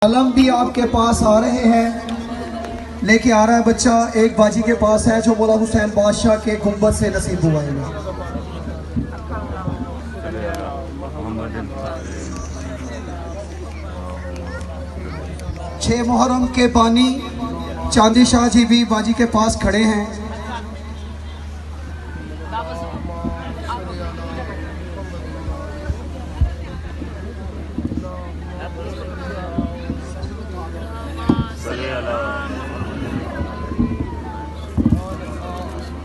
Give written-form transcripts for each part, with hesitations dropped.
علم بھی آپ کے پاس آ رہے ہیں، لے کے آ رہا ہے بچہ ایک باجی کے پاس ہے جو مولا حسین بادشاہ کے گنبد سے نصیب ہوا ہے۔ 6 محرم کے بانی چاندی شاہ جی بھی باجی کے پاس کھڑے ہیں۔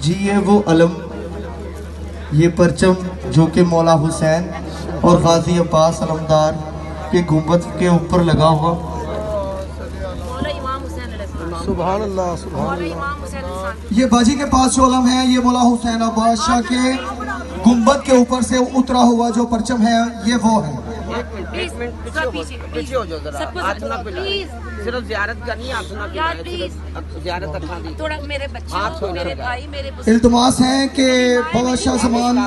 جی یہ وہ علم، یہ پرچم جو کہ مولا حسین اور غازی عباس علمدار کے گنبد کے اوپر لگا ہوا۔ سبحان اللہ سبحان اللہ۔ یہ باجی کے پاس جو علم ہے یہ مولا حسین بادشاہ کے گنبد کے اوپر سے اترا ہوا جو پرچم ہے یہ وہ ہے۔ پیچھے ہو جاؤ ذرا، ہاتھ نہ پلائیں، صرف زیارت کرنی ہے، ہاتھ نہ پلائیں، زیارت رکھا دی تھوڑا میرے بچے میرے بھائی میرے التماس ہے کہ بادشاہ زمان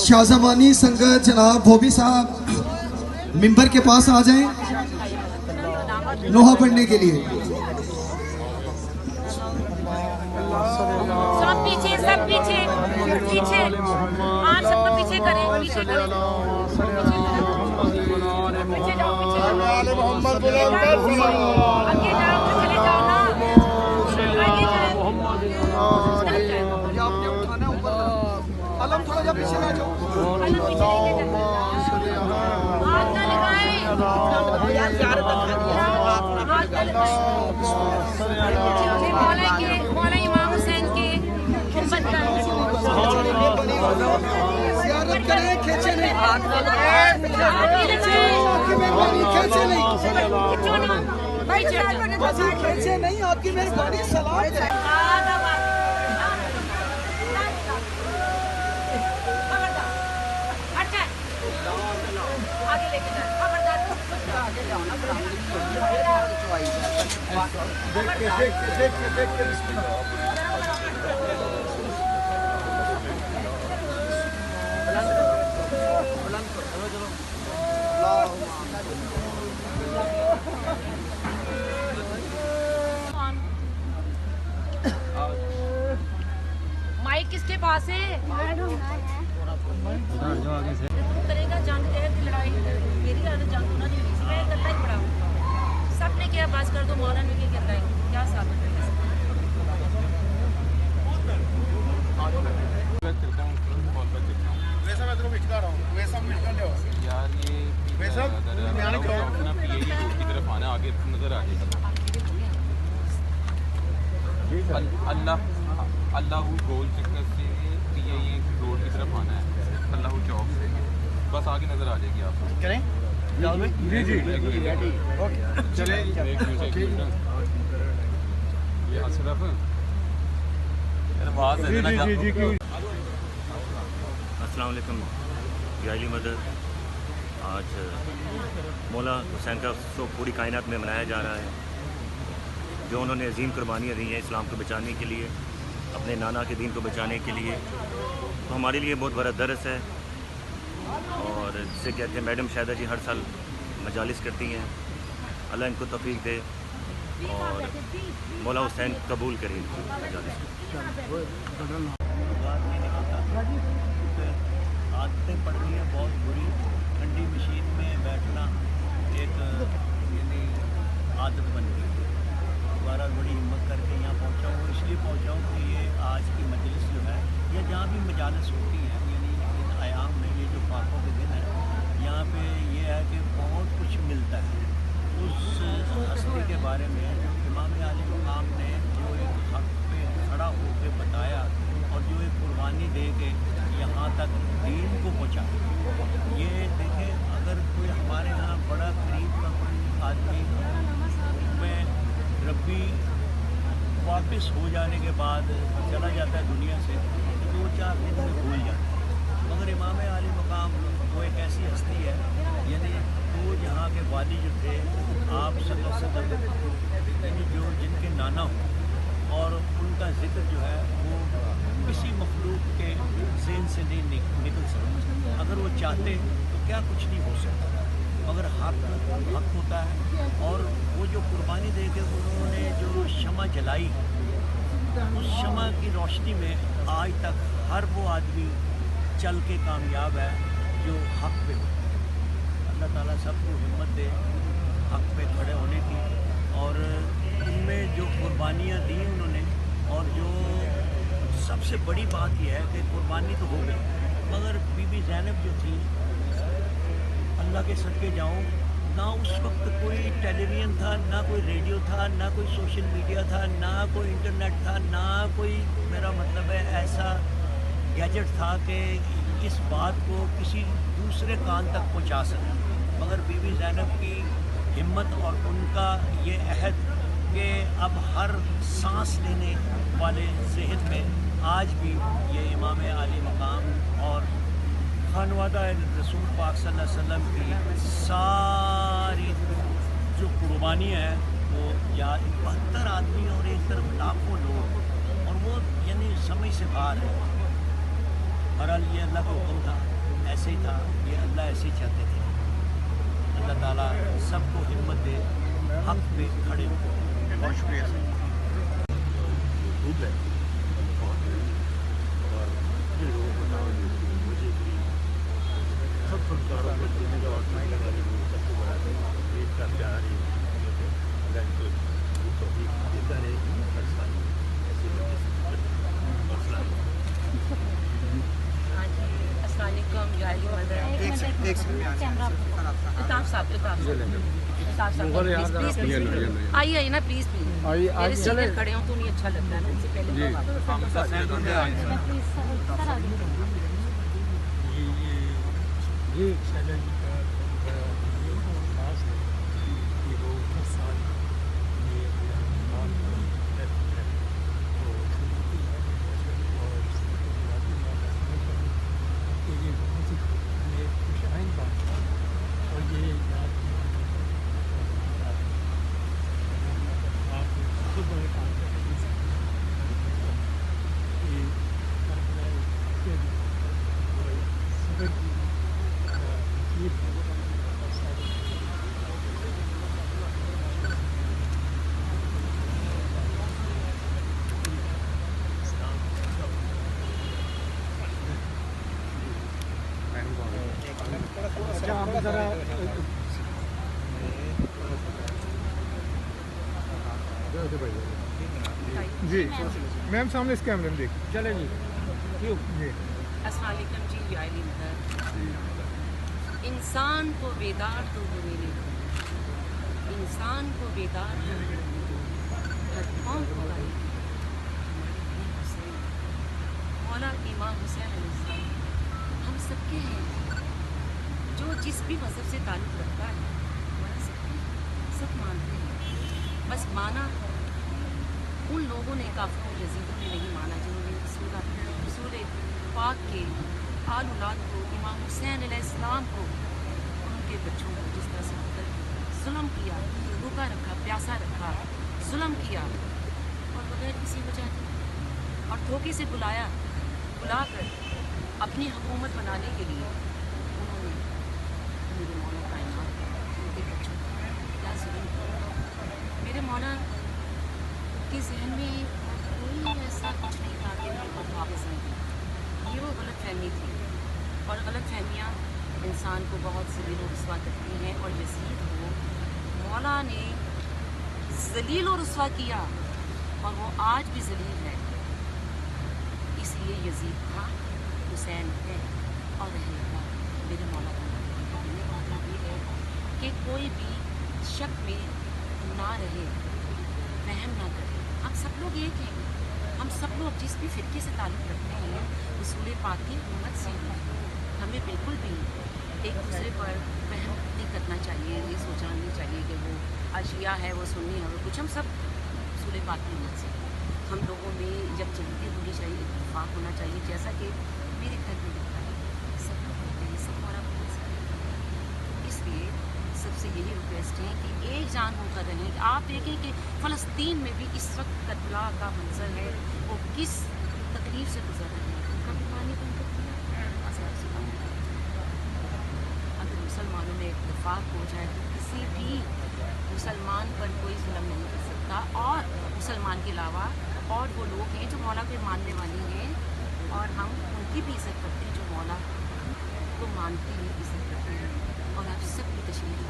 شاہ زمانی سنگت جناب بھوبی صاحب ممبر کے پاس آ جائیں نوحہ پڑھنے کے لیے۔ سب پیچھے پیچھے آپ سب کو پیچھے کریں، پیچھے کریں، پیچھے جاؤ، آگے جاؤ، چلے جاؤ نا، آگے جاؤ۔ علم تھوڑا جا پیچھے لے جاؤ۔ علم پیچھے لے کے جاؤ، ہاتھ نہ لگائیں، ہاتھ نہ لگائیں۔ مولا امام حسین کے گنبد کا زیارت کریں، کھینچے نہیں، ہاتھ نہ لگائیں، کھینچے نہیں، بھائی کھینچے نہیں، آپ کی مہربانی سلام ہے۔ مائک کس کے پاس ہے؟ کرے گا جنگ ہے کہ لڑائی، میری عادت جنگ ہونا نہیں ہوئی، میں کرتا ہی پڑا ہوں، سب نے کیا بات کر دو، مولانا نے کیا کرتا ہے، کیا ثابت ہے؟ اللہ گول چکر سے پی اے ای روڈ کی طرف آنا ہے، اللہ چوک سے بس آگے نظر آ جائے گی آپ کو۔ کریں جی جی چلیں۔ یہ اشرف السلام علیکم جائلی مدد۔ آج مولا حسین کا سو پوری کائنات میں منایا جا رہا ہے، جو انہوں نے عظیم قربانیاں دی ہیں اسلام کو بچانے کے لیے، اپنے نانا کے دین کو بچانے کے لیے، تو ہمارے لیے بہت بڑا درس ہے۔ اور جسے کہتے ہیں میڈم شاہدہ جی ہر سال مجالس کرتی ہیں، اللہ ان کو توفیق دے اور مولا حسین قبول کرے ان کی مجالس کو۔ عادتیں پڑنی ہے بہت بری، ٹھنڈی مشین میں بیٹھنا ایک یعنی عادت بن گئی ہے۔ دوبارہ بڑی ہمت کر کے یہاں پہنچا ہوں، اس لیے پہنچا ہوں کہ یہ آج کی مجلس جو ہے یا جہاں بھی مجالس ہوتی ہیں یعنی ان ایام میں یہ جو پاکوں کے دن ہے، یہاں پہ یہ ہے کہ بہت کچھ ملتا ہے اس ہستی کے بارے میں جو امام عالی مقام نے جو ایک حق پہ کھڑا ہو کے بتایا اور جو ایک قربانی دے کے یہاں تک دین کو پہنچایا۔ یہ دیکھیں اگر کوئی ہمارے یہاں بڑا قریب کا کوئی آدمی میں ربی واپس ہو جانے کے بعد چلا جاتا ہے دنیا سے، 2-4 دن میں بھول جاتا ہے، مگر امام عالی مقام وہ ایک ایسی ہستی ہے یعنی وہ جہاں کے والی جو تھے آپ صلی اللہ علیہ وسلم یعنی جو جن کے نانا ہوں، اور ان کا ذکر جو ہے وہ کسی مخلوق کے ذہن سے نہیں نکل سکتا، اگر وہ چاہتے تو کیا کچھ نہیں ہو سکتا۔ मगर हक होता है। और वो जो कुर्बानी दे के उन्होंने जो शमा जलाई, उस शमा की रोशनी में आज तक हर वो आदमी चल के कामयाब है जो हक पे हो। अल्लाह ताला सबको हिम्मत दे हक पे खड़े होने की। और उनमें जो कुर्बानियाँ दी उन्होंने, और जो सबसे बड़ी बात यह है कि कुर्बानी तो हो गई, मगर बीबी ज़ैनब जो थी, अल्लाह के सदके जाऊँ, ना उस वक्त कोई टेलीविज़न था, ना कोई रेडियो था, ना कोई सोशल मीडिया था, ना कोई इंटरनेट था, ना कोई, मेरा मतलब है, ऐसा गैजेट था कि इस बात को किसी दूसरे कान तक पहुंचा सके। मगर बीबी ज़ैनब की हिम्मत और उनका ये अहद कि अब हर सांस लेने वाले सेहत में आज भी ये इमाम आली मकाम और खानवादा रसूल पाक सल्लल्लाहु अलैहि वसल्लम की सारी जो कुर्बानियाँ हैं, वो या 72 आदमी और एक तरफ लाखों लोग, और वो यानी समझ से बाहर है। बहरहाल ये अल्लाह का हुक्म था, ऐसे ही था, ये अल्लाह ऐसे ही चाहते थे। अल्लाह ताला सबको हिम्मत दे हक पे खड़े हो। बहुत शुक्रिया सर। आइए ना प्लीज मेरे सीनियर खड़े हो तो नहीं अच्छा लगता है ना, इससे पहले जी मैम सामने इस कैमरे में देख चले जी। अस्सलाम वालेकुम जी। याली इंसान को बेदार तो मेरे, इंसान को बेदार कौन होगा? मौला इमाम हुसैन अलैहिस्सलाम हम सबके हैं, जो जिस भी मज़हब से ताल्लुक़ रखता है मौला सब मानते हैं। बस माना उन लोगों ने, काफिरों यजीदों ने नहीं माना जिन्होंने रसूल पाक के आल औलाद को, इमाम हुसैन अलैहिस्सलाम को, उनके बच्चों को जिस तरह से जुल्म किया, भूखा रखा, प्यासा रखा, जुल्म किया, और बगैर किसी वजह के और धोखे से बुलाकर अपनी हुकूमत बनाने के लिए उन्होंने मेरे मौला कायनात उनके बच्चों को क्या जुल्म किया। मेरे मौला के जहन में कोई ऐसा कुछ नहीं था कि उनको वापस आएंगे। ये वो गलत फहमी थी, और गलत फहमियाँ इंसान को बहुत ज़लील और रुस्वा करती हैं। और यजीद को मौला ने ज़लील और रुस्वा किया, और वो आज भी ज़लील है। इसलिए यजीद था, हुसैन है और रहेगा। मेरे मौला का मतलब ये है कि कोई भी शक में ना रहे, वहम ना करे। हम सब लोग एक हैं, हम सब लोग जिस भी फ़िरके से ताल्लुक़ रखते हैं रसूल पाक की उम्मत से, हमें बिल्कुल भी एक दूसरे पर वहम नहीं करना चाहिए, ये सोचना नहीं चाहिए कि वो अशिया है, वो सुन्नी है, वो कुछ। हम सब रसूल पाक की उम्मत से, हम लोगों में जब जल्दी होनी चाहिए, इत्तेफाक होना चाहिए, जैसा कि मेरे घर में दिखता है, सब लोग होते हैं, सब हमारा इसलिए सबसे यही रिक्वेस्ट है कि एक जान होकर रहें। आप देखें कि फ़लस्तीन में भी इस वक्त करबला का मंजर है, वो किस तकलीफ से गुजर रहे हैं। उनका भी पानी बंद कर दिया। अगर मुसलमानों में इत्तेफाक हो जाए तो किसी भी मुसलमान पर कोई जुल्म नहीं कर सकता, और मुसलमान के अलावा और वो लोग हैं जो मौला के मानने वाले हैं, और हम उनकी भी इज़्ज़त करते हैं जो मौला को मानते हैं, इज़्ज़त करते हैं। और आप सबकी तशरीफ़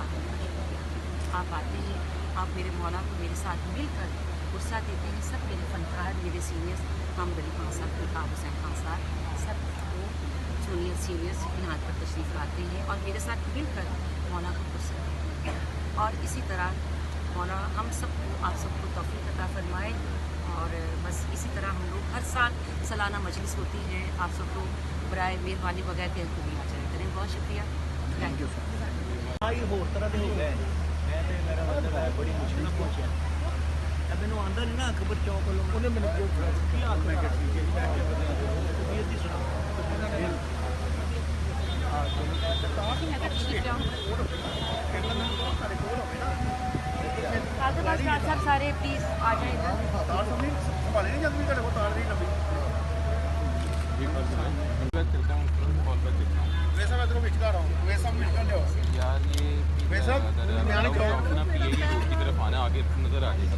आप आते हैं, आप मेरे मौला को मेरे साथ मिलकर गुस्सा देते हैं। सब मेरे फनकार, मेरे सीनियर्स, हम गली खान साहब, इल्ताफ़ हुसैन खान साहब, सब जूनियर सीनियर्स यहाँ पर तशरीफ़ लाते हैं और मेरे साथ मिलकर मौला को गुस्सा देते हैं। और इसी तरह मौला हम सबको, आप सबको तौफ़ीक़ अता फरमाए। और बस इसी तरह हम लोग हर साल सालाना मजलिस होती है। आप सबको बराए मेहरबानी बगैर दिल को भी आ जाए करें। बहुत शुक्रिया, थैंक यू। ਆਈ ਹੋਰ ਤਰ੍ਹਾਂ ਦੇ ਹੋ ਗਏ। ਮੈਂ ਤੇ ਮੇਰਾ ਮਤਲਬ ਹੈ ਬੜੀ ਮੁਸ਼ਕਿਲ ਨਾਲ ਪਹੁੰਚਿਆ। ਮੈਨੂੰ ਆਂਦਾ ਨਹੀਂ ਨਾ ਅਕਬਰ ਚੌਕ ਵੱਲੋਂ, ਉਹਨੇ ਮੈਨੂੰ ਕੀ ਹਾਲ ਮੈਂ ਕਿਹਾ ਠੀਕ ਹੈ ਜੀ, ਮੈਂ ਕਿਹਾ ਇਹ ਦੀ ਸੁਣਾ साहब सारे प्लीज़ आ जाए इधर। संभाले नहीं जाती तेरे को तार नहीं लंबी बैक करता हूँ, कॉल बैक करता हूँ। वैसा मैं तेरे को मिलता रहा हूँ, वैसा मिलता ले यार ये वैसा न्याणी कहो अपना पीए की तरफ आना, आगे नजर आ जाएगा।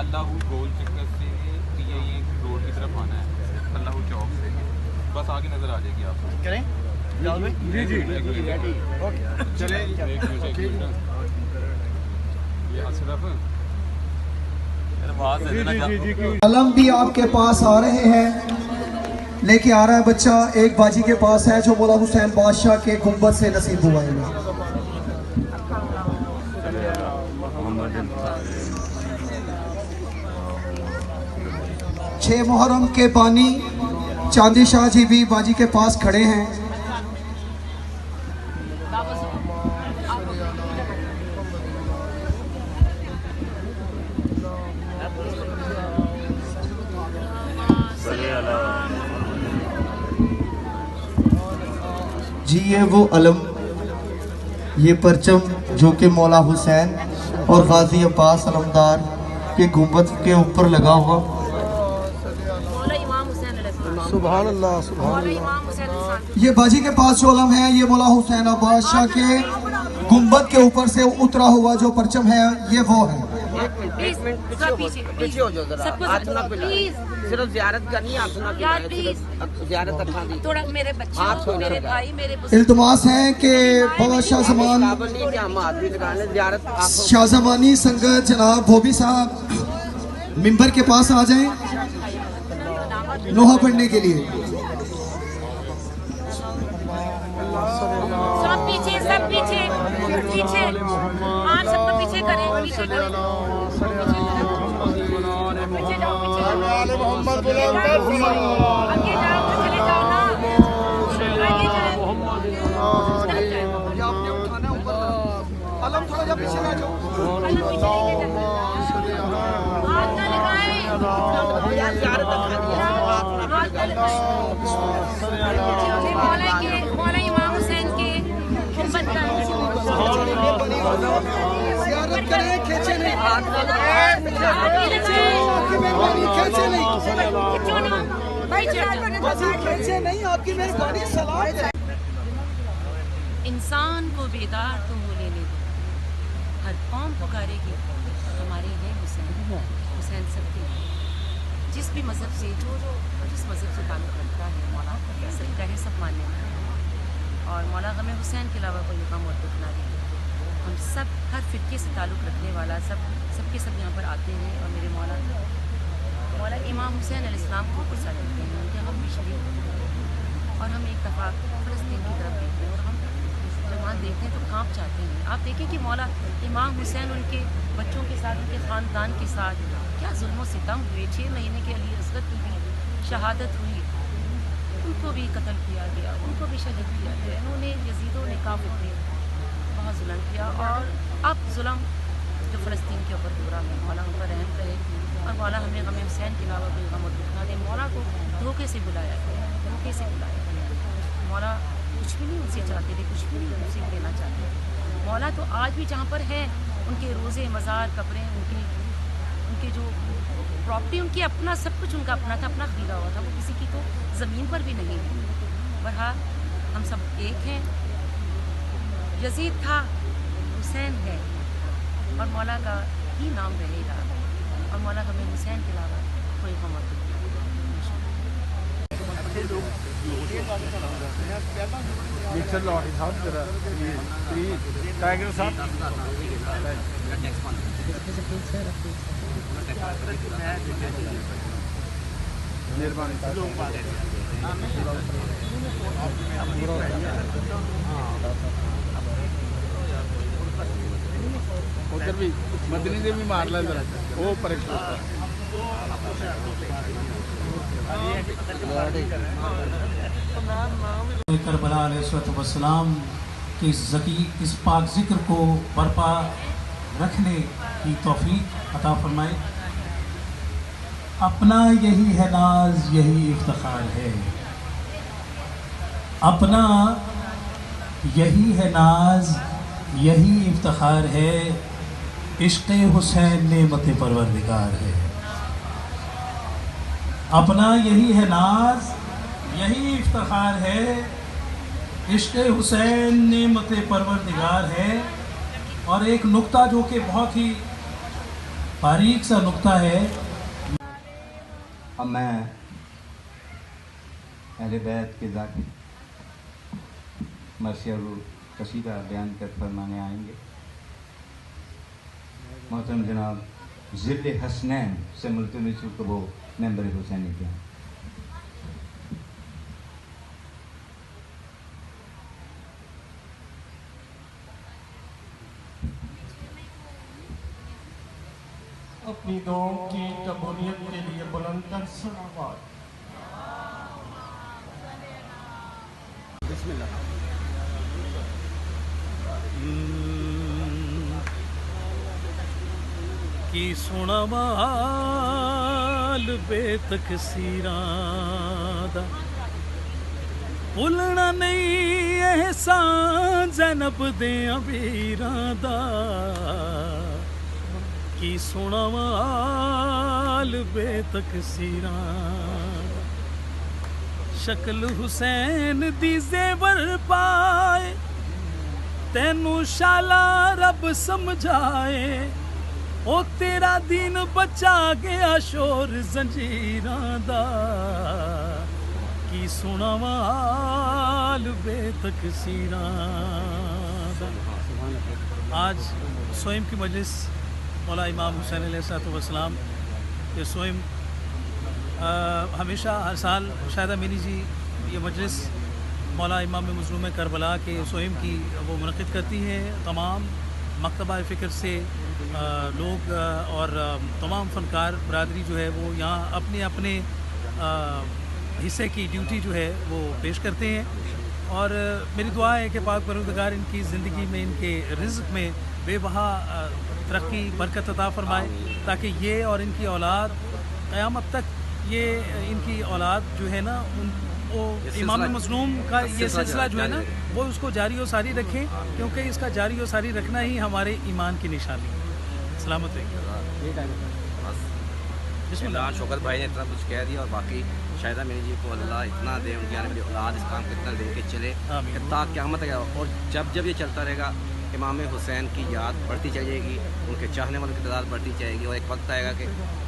अल्लाह गोल चक्कर से पीए रोड की तरफ आना है, अल्लाह चौक से, बस आगे नजर आ जाएगी आपको। करें जी जी ओके चले ये अशरफ अलम भी आपके पास आ रहे हैं, लेके आ रहा है बच्चा एक बाजी के पास है जो मौला हुसैन बादशाह के गुंबद से नसीब हुआ है। 6 मुहर्रम के बानी चांदी शाह जी भी बाजी के पास खड़े हैं। जी ये वो अलम, ये परचम जो कि मौला हुसैन और गाजी अब्बास अलमदार के गुंबद के ऊपर लगा हुआ। सुभान अल्लाह, सुभान अल्लाह। ये बाजी के पास जो अलम है ये मौला हुसैन अब्बास शाह के गुंबद के ऊपर से उतरा हुआ जो परचम है ये वो है। पीछे हो जाओ जरा, हाथ ना मिलाओ, सिर्फ ज़ियारत करनी है, हाथ ना मिलाओ, ज़ियारत रखा दी थोड़ा मेरे बच्चे, मेरे भाई, मेरे बुजुर्ग इल्तमास है कि बाबा शाह ज़मान शाह ज़मानी संगत जनाब भोबी साहब मिंबर के पास आ जाएं लोहा पढ़ने के लिए। सब पीछे, सब पीछे, पीछे आप सबको पीछे करें, पीछे करें, पीछे जाओ, आगे जाओ, चले जाओ ना, आगे जाओ, अलम थोड़ा जा पीछे आ जाओ। हाथ ना लगाएं, मौला इमाम हुसैन के गुंबद का ज़ियारत करें, खींचे नहीं, खींचे नहीं, आपकी मेहरबानी सलाम। इंसान को बेदार तुम हो लेने दो, हर कौम पुकारेगी हमारे हैं हुसैन, हुसैन सबके हैं। जिस भी मज़हब से जिस मज़हब से ताल्लुक़ रखता है मौला सबका है, सब मानने वाला है। और मौला गम हुसैन के अलावा कोई गम और दुख ना दे। हम सब हर फ़िरके से ताल्लुक़ रखने वाला सबके सब यहाँ पर आते हैं और मेरे मौला इमाम हुसैन अलैहिस्सलाम को गुस्सा देते हैं, उनके हम भी शरीक होते हैं। और हम एक दफ़ा फ़लस्तीन की तरफ देखते हैं और हम जब वहाँ देखते हैं तो काँप जाते हैं। आप देखें कि मौला इमाम हुसैन उनके बच्चों के साथ, उनके ख़ानदान के साथ क्या जुल्म सितम हुए। 6 महीने के अली असगद की भी शहादत हुई, उनको भी कत्ल किया गया, उनको भी शहीद किया गया। इन्होंने यजीदों ने, काफिरों ने बहुत जुल्म किया। और अब जुल्म जो फ़लस्तीन के ऊपर हो रहा है, मौला उन पर रहम करे और मौला हमें गम हुसैन के अलावा कोई गम और दुख ना दे। मौला को धोखे से बुलाया गया, धोखे से बुलाया गया। मौला कुछ भी नहीं उनसे चाहते थे, कुछ भी नहीं उनसे देना चाहते। मौला तो आज भी जहाँ पर है, उनके रोज़े, मज़ार, कब्रें, उनके जो प्रॉपर्टी, उनकी अपना सब कुछ उनका अपना था, अपना खरीदा हुआ था। वो किसी की तो ज़मीन पर भी नहीं है। बहरहाल हम सब एक हैं। यजीद था, हुसैन है, और मौला का ही नाम रहेगा, और मौला का मेरे हुसैन के अलावा कोई कमर नहीं। ਮਿਕਸਰ ਲਾਉਣੀ ਸਾਹਿਬ ਜਰਾ ਪਲੀਜ਼ ਟਾਈਗਰ ਸਾਹਿਬ ਮਿਹਰਬਾਨੀ ਉਧਰ ਵੀ ਮਦਨੀ ਦੇ ਵੀ ਮਾਰ ਲੈ ਜਰਾ ਉਹ ਪਰ करबला अलैहिस्सलाम के इस पाक ज़िक्र को बरपा रखने की तौफीक अता फरमाए। अपना यही है नाज, यही इफ्तिखार है, अपना यही है नाज, यही इफ्तिखार है, इश्क़ हुसैन नेमत परवरदिगार है। अपना यही है नाज, यही इफ्तिखार है, इश्क़ हुसैन नेमत परवरदिगार है। और एक नुक्ता जो कि बहुत ही बारीक सा नुक्ता है। अब मैं अहले बैत के ज़ाकिर मरसिया कसीदा बयान कर फरमाने आएंगे। मोहतरम जनाब ज़िल हसनैन से मुल्तमिस वो मेंबर हुसैनी के अपनी दुआओं की कबूलियत के लिए बुलंद सलावत। की सुनावाल बेतक सीरादा भुलना नहीं एहसान ज़ैनब दे अमीरां दा। की सुनावाल बेतक सीरादा शक्ल हुसैन दी ज़ेवर पाए तैनू शाला रब समझाए। ओ तेरा दीन बचा गया शोर जंजीरां दा। की सुनावाल बेतक सीरां दा। आज सोइम की मजलिस मौला इमाम हुसैन अलैहिस्सलाम के सोइम हमेशा हर साल शायद अमीनी जी ये मजलिस मौला इमाम मज़लूम करबला के सोइम की वो मुनक़िद करती है। तमाम मकतबा फ़िक्र से लोग और तमाम फ़नकार बरादरी जो है वो यहाँ अपने अपने हिस्से की ड्यूटी जो है वो पेश करते हैं। और मेरी दुआ है कि पाक परवरदिगार इनकी ज़िंदगी में, इनके रिज़्क़ में बेबहा तरक्की बरकत अता फ़रमाए, ताकि ये और इनकी औलाद क़यामत तक ये इनकी औलाद जो है ना वो इमाम मज़लूम का ये सिलसिला जो है ना वो उसको जारी व सारी रखें, क्योंकि इसका जारी व सारी रखना ही हमारे ईमान की निशानी है। सलामत रहिए। बिस्मिल्लाह। शौकत भाई ने इतना कुछ कह दिया और बाकी शायदा मेरी जी को अल्लाह इतना दे, उनकी आने वाली औलाद इस काम को इतना दे के चले ता क़यामत तक। और जब जब ये चलता रहेगा इमाम हुसैन की याद बढ़ती चली जाएगी, उनके चाहने वालों की तादाद बढ़ती जाएगी, और एक वक्त आएगा कि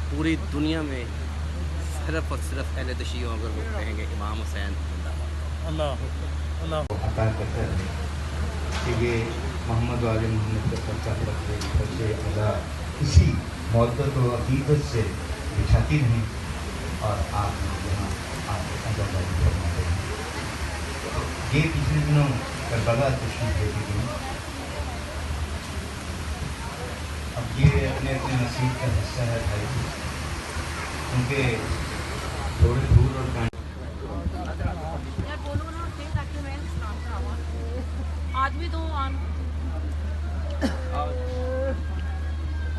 पूरी दुनिया में सिर्फ और सिर्फ अहले तशय्युअ अगर वो कहेंगे इमाम हुसैन अल्लाह अल्लाह अता करता है कि ये मोहम्मद वाले मोहम्मद का सच्चा सबसे अदा किसी मोहब्बत व अकीदत से बिछाती नहीं। और आप यहाँ आके अदाकारी फरमाते हैं। ये पिछले दिनों करबला तशरीफ लेके गई। अब ये अपने अपने नसीब का हिस्सा है भाई, उनके थोड़े दूर और आदमी तो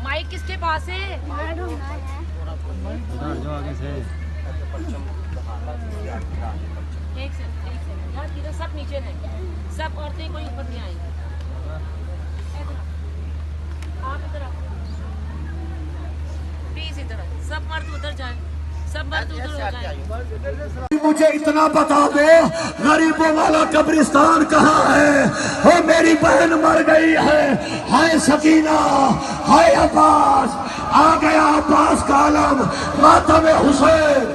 माइक किसके पास है? एक से यार इधर सब नीचे हैं, सब औरतें कोई ऊपर नहीं आएंगी। आप इधर आओ प्लीज, इधर सब मर्द उधर जाएं, सब मर्द उधर हो जाएंगे। मुझे इतना बता दो, गरीबों वाला कब्रिस्तान कहाँ है? हो मेरी बहन मर गई है, हाय सकीना, हाय अब्बास, आ गया अब्बास का आलम, मातम हुसैन।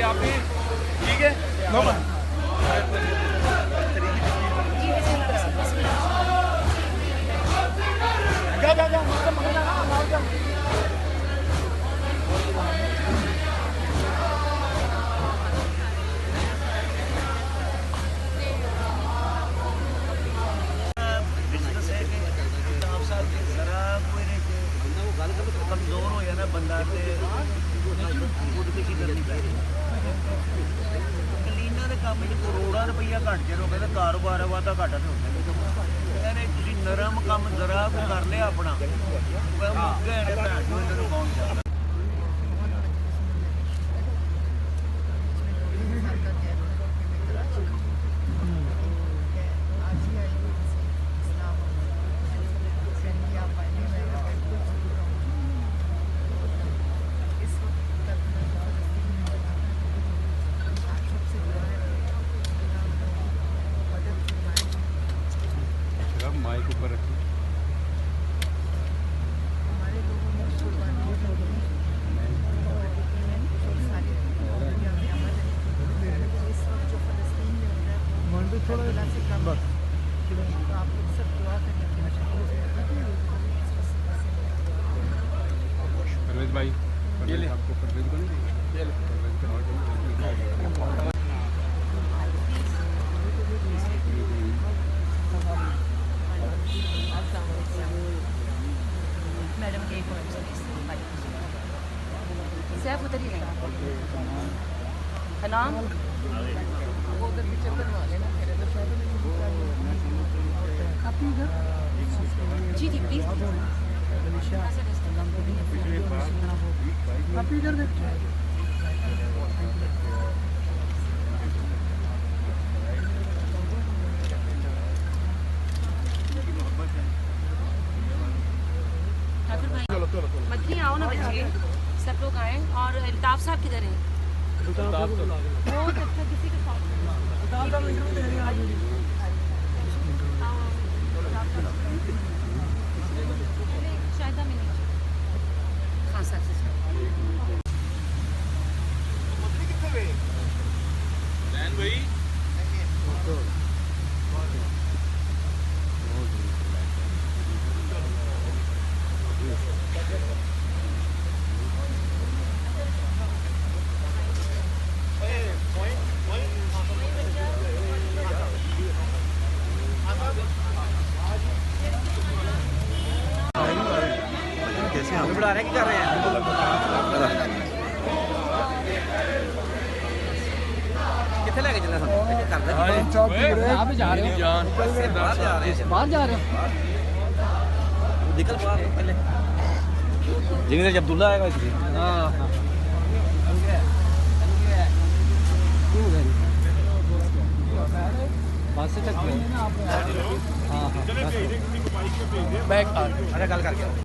आप भी ठीक है? बिजनेस है कि आप साल के जरा कोई कमजोर हो जाना बंदा ते खुदकुशी करनी पड़ेगी। कलीना के काम में करोड़ा रुपया घट जरो कहते कारोबार है वादा घाटा तो होता है। तुम नरम काम जरा को कर लिया अपना मुक्के ने भैन चो इन्होंने कौन जाता। माइक ऊपर रखिए। परवेज भाई, परवेज आपको परवेज को नहीं देंगे? परवेज का ऑर्डर मैडम के सैफ उधर ही रहेगा। सलाम वो उधर पिक्चर बनवा लेना जी जी प्लीज। आप इधर देखिए। ठाकुर भाई मदनी आओ ना बच्चे, सब लोग आए। और अल्ताफ साहब किधर हैं? वो किसी के साथ शायद में नहीं खान साहब से भाई बुला रहे हैं, क्या कर रहे हैं? कितने लेके चलना सब? आप जा रहे हो? बाहर जा रहे हैं। बाहर जा रहे हो? निकल बाहर पहले। जिन्हें जब दूल्हा आएगा इसलिए। हाँ। बस से चल हाँ बैग अरे कल करके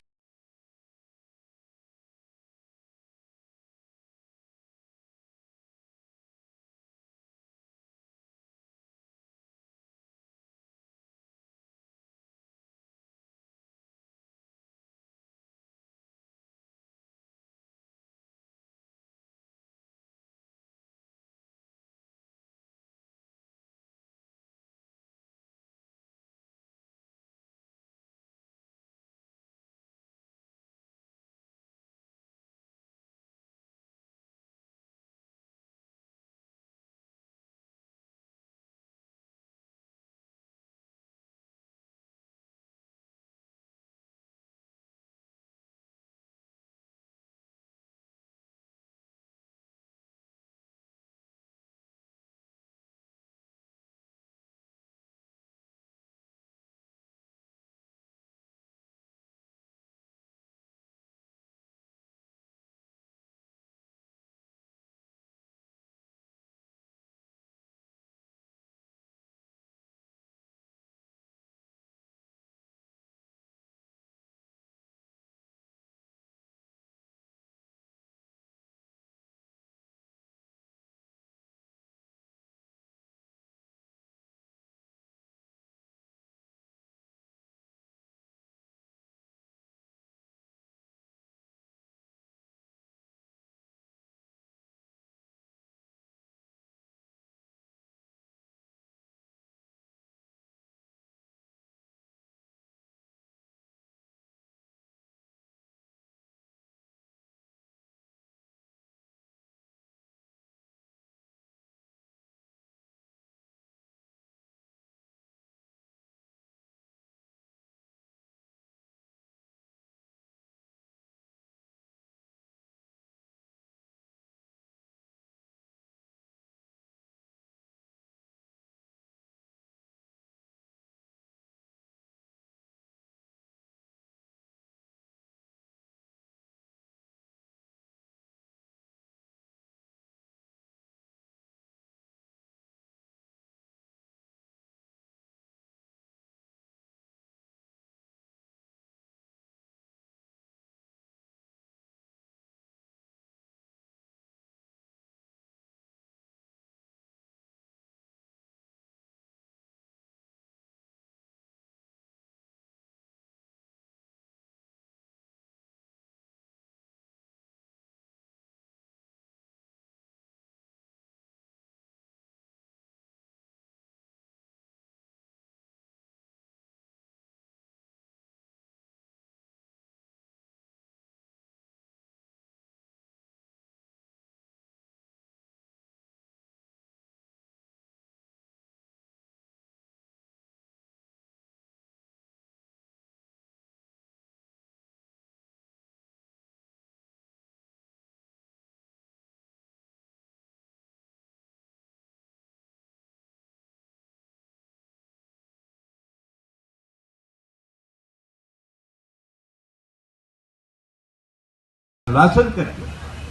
तलासल करके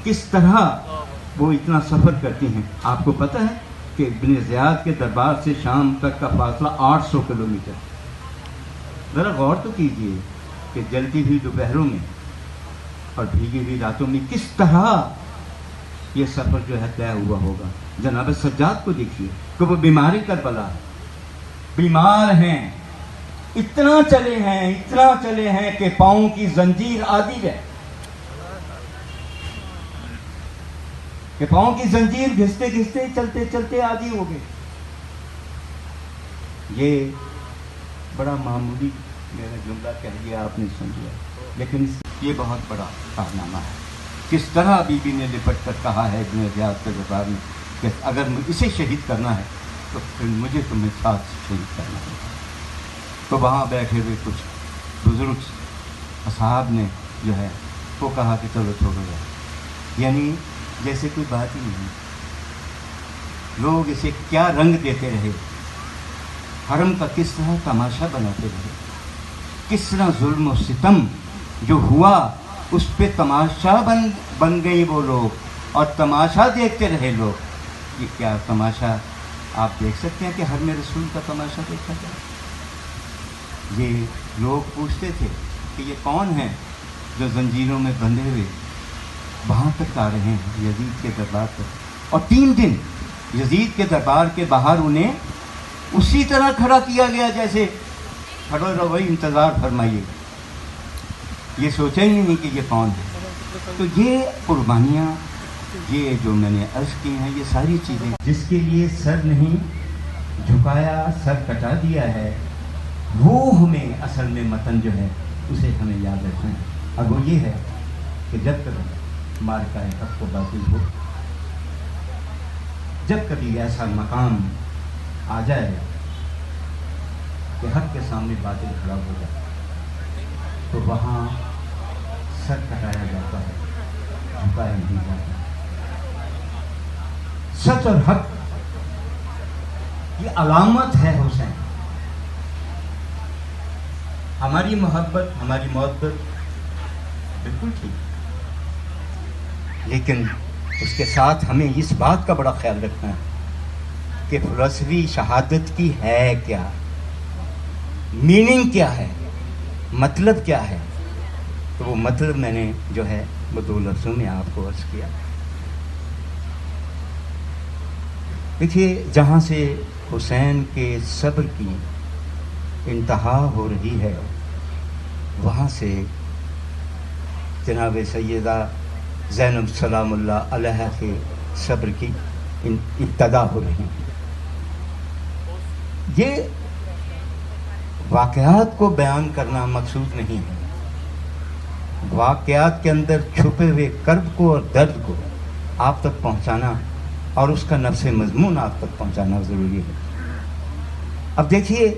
किस तरह वो इतना सफ़र करती हैं। आपको पता है कि इब्न ज़ियाद के दरबार से शाम तक का फासला 800 किलोमीटर। ज़रा गौर तो कीजिए कि जलती हुई दोपहरों में और भीगी हुई रातों में किस तरह ये सफ़र जो है तय हुआ होगा। जनाब सज्जाद को देखिए कि वो बीमारी करबला है, बीमार हैं, इतना चले हैं कि पाँव की जंजीर आदि है, कि पाँव की जंजीर घिसते घिसते चलते चलते आदि हो गए। ये बड़ा मामूली मेरा जुमला कह दिया, आपने सुन लिया, लेकिन ये बहुत बड़ा कारनामा है। किस तरह बीबी ने लिपट कर कहा है इब्न ज़ियाद के दरबार में कि अगर इसे शहीद करना है तो फिर मुझे तुम्हें साथ शहीद करना है। तो वहाँ बैठे हुए कुछ बुजुर्ग असहाब ने जो है वो कहा कि चलो छोड़ो यार, यानी जैसे कोई बात ही नहीं। लोग इसे क्या रंग देते रहे, हरम का किस तरह तमाशा बनाते रहे, किस तरह जुल्म और सितम जो हुआ उस पे तमाशा बन गई वो लोग, और तमाशा देखते रहे लोग। ये क्या तमाशा आप देख सकते हैं कि हर में रसूल का तमाशा देखा जाए। ये लोग पूछते थे कि ये कौन है जो जंजीरों में बंधे हुए वहाँ तक आ रहे हैं यजीद के दरबार पर, और 3 दिन यजीद के दरबार के बाहर उन्हें उसी तरह खड़ा किया गया जैसे खड़ो रहो भाई इंतज़ार फरमाइए। ये सोचा ही नहीं कि ये कौन है। तो ये कुर्बानियाँ, ये जो मैंने अर्ज़ की हैं, ये सारी चीज़ें जिसके लिए सर नहीं झुकाया, सर कटा दिया है, वो हमें असल में मतन जो है उसे हमें याद रखना है। और वो ये है कि जब तक मार्का हक़ को बातिल हो, जब कभी ऐसा मकाम आ जाए कि हक़ के सामने बातिल खड़ा हो जाए, तो वहाँ सर कटाया जाता है, झुकाया नहीं जाता। सच और हक़ ये अलामत है हुसैन। हमारी मोहब्बत, हमारी मोहब्बत बिल्कुल ठीक, लेकिन उसके साथ हमें इस बात का बड़ा ख्याल रखना है कि फ़िलॉसफी शहादत की है क्या, मीनिंग क्या है, मतलब क्या है। तो वो मतलब मैंने जो है वो 2 लफ्ज़ों में आपको अर्ज़ किया। देखिए, जहाँ से हुसैन के सब्र की इंतहा हो रही है, वहाँ से जनाब सैयदा ज़ैनब सलामुल्लाह अलैहा के सब्र की इब्तदा हो रही है। ये वाक़यात को बयान करना मकसूद नहीं है, वाक़यात के अंदर छुपे हुए कर्ब को और दर्द को आप तक पहुँचाना और उसका नफ्स मज़मून आप तक पहुँचाना ज़रूरी है। अब देखिए,